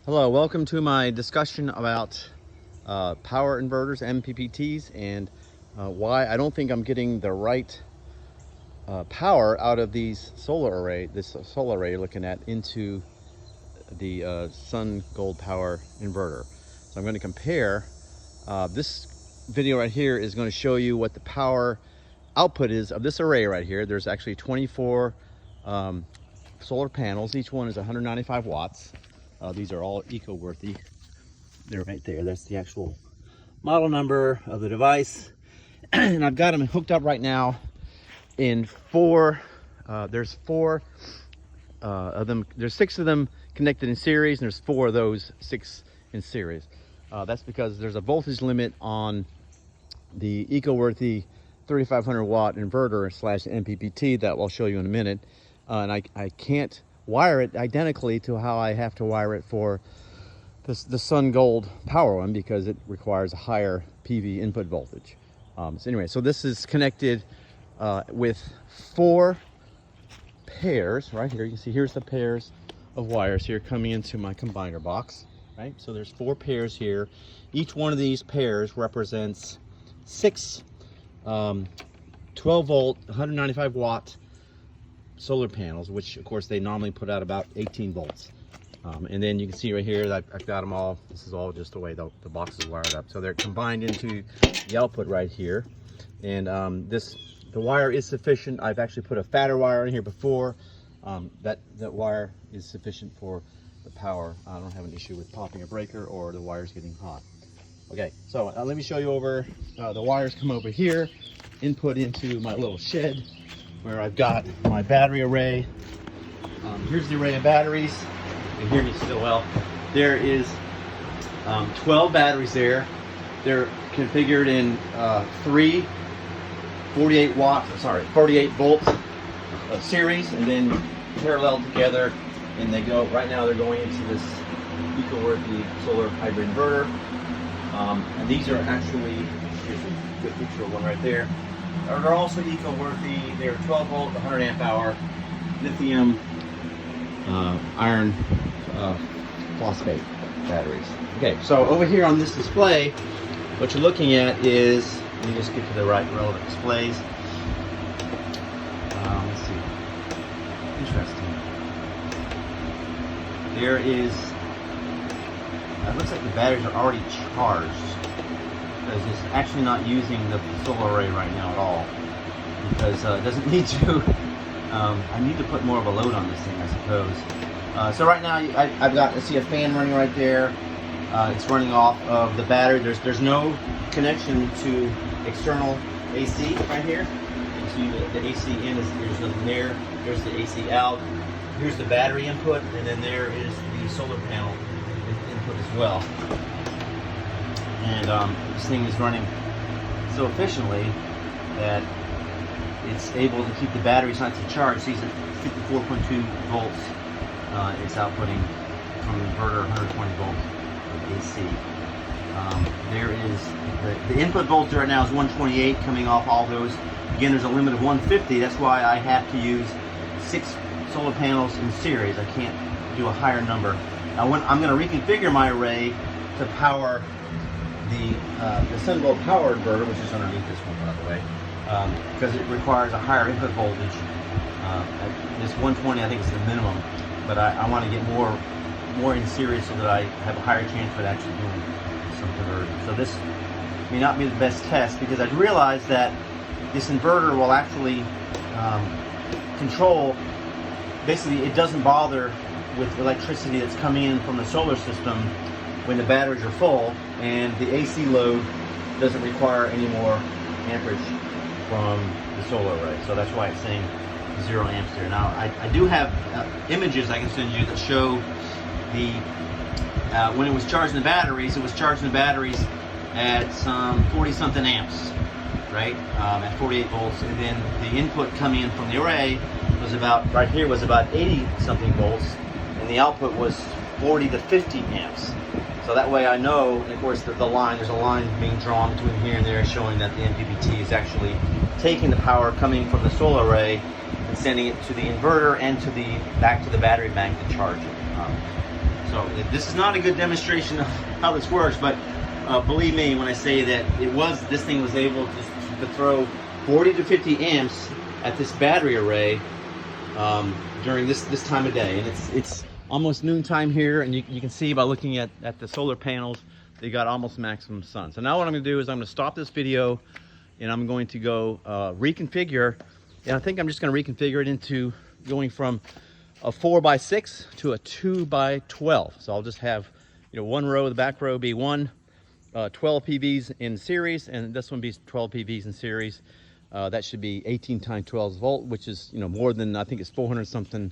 Hello, welcome to my discussion about power inverters, MPPTs, and why I don't think I'm getting the right power out of these this solar array you're looking at into the SunGoldPower inverter. So I'm going to compare. This video right here is going to show you what the power output is of this array right here. There's actually 24 solar panels. Each one is 195 watts. These are all Eco-Worthy. They're right there. That's the actual model number of the device. And I've got them hooked up right now in there's four of them. There's 6 of them connected in series, and there's 4 of those 6 in series. That's because there's a voltage limit on the Eco-Worthy 3500 watt inverter / MPPT that I'll show you in a minute. And I can't wire it identically to how I have to wire it for the SunGoldPower one, because it requires a higher PV input voltage. So anyway, so this is connected with 4 pairs right here. You can see here's the pairs of wires here coming into my combiner box, right? So there's 4 pairs here. Each one of these pairs represents 6 12 volt 195 watt solar panels, which of course they normally put out about 18 volts. And then you can see right here that I've got them all. This is all just the way the box is wired up. So they're combined into the output right here. And the wire is sufficient. I've actually put a fatter wire in here before. That wire is sufficient for the power. I don't have an issue with popping a breaker or the wires getting hot. Okay, so let me show you over. The wires come over here, input into my little shed, where I've got my battery array. Here's the array of batteries. You can hear me still well. There is 12 batteries there. They're configured in 3 48 volt series, and then parallel together. And they go, right now they're going into this Eco-Worthy solar hybrid inverter. And these are actually, here's a good picture of one right there. They're also Eco-Worthy. They're 12 volt, 100 amp hour, lithium iron phosphate batteries. Okay, so over here on this display, what you're looking at is, let me just get to the right relevant displays. Let's see. Interesting. There is, it looks like the batteries are already charged, because it's actually not using the solar array right now at all, because it doesn't need to. I need to put more of a load on this thing, I suppose. So right now I see a fan running right there. It's running off of the battery. There's no connection to external AC right here. You see the AC in there's nothing there. There's the AC out. Here's the battery input, and then there is the solar panel input as well. And this thing is running so efficiently that it's able to keep the batteries nice and charged. See, it's at 54.2 volts. It's outputting from the inverter 120 volts of AC. There is the input voltage right now is 128 coming off all those. Again, there's a limit of 150. That's why I have to use 6 solar panels in series. I can't do a higher number. Now, when I'm going to reconfigure my array to power the SunGoldPower inverter, which is underneath this one, by the way, because it requires a higher input voltage. This 120, I think, is the minimum, but I want to get more in series so that I have a higher chance of actually doing some conversion. So this may not be the best test, because I realized that this inverter will actually control. Basically, it doesn't bother with electricity that's coming in from the solar system when the batteries are full, and the AC load doesn't require any more amperage from the solar array. So that's why it's saying 0 amps there. Now, I do have images I can send you that show the when it was charging the batteries. It was charging the batteries at some 40-something amps, right? At 48 volts, and then the input coming in from the array was about, right here, was about 80-something volts, and the output was 40 to 50 amps. So that way I know, and of course there's a line being drawn between here and there showing that the MPPT is actually taking the power coming from the solar array and sending it to the inverter and back to the battery bank to charge it. So this is not a good demonstration of how this works, but believe me when I say that this thing was able to throw 40 to 50 amps at this battery array during this time of day. And it's almost noontime here, and you can see by looking at the solar panels, they got almost maximum sun. So now what I'm gonna do is I'm gonna stop this video and I'm going to go reconfigure, and I think I'm just gonna reconfigure it into going from a 4x6 to a 2x12. So I'll just have, one row, the back row be 12 PVs in series, and this one be 12 PVs in series. That should be 18 times 12 volt, which is, more than, I think it's 400 something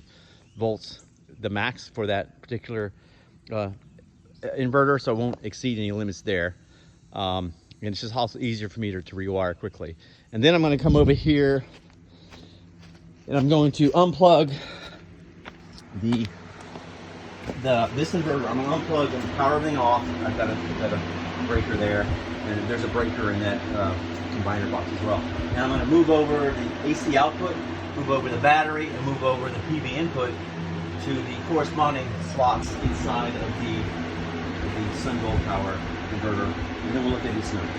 volts, the max for that particular inverter, so it won't exceed any limits there. And it's just also easier for me to rewire quickly. And then I'm going to come over here and I'm going to unplug this inverter. I'm going to unplug and power everything off. I've got a breaker there, and there's a breaker in that combiner box as well. Now I'm going to move over the AC output, move over the battery, and move over the PV input to the corresponding slots inside of the SunGoldPower inverter, and then we'll look at this now.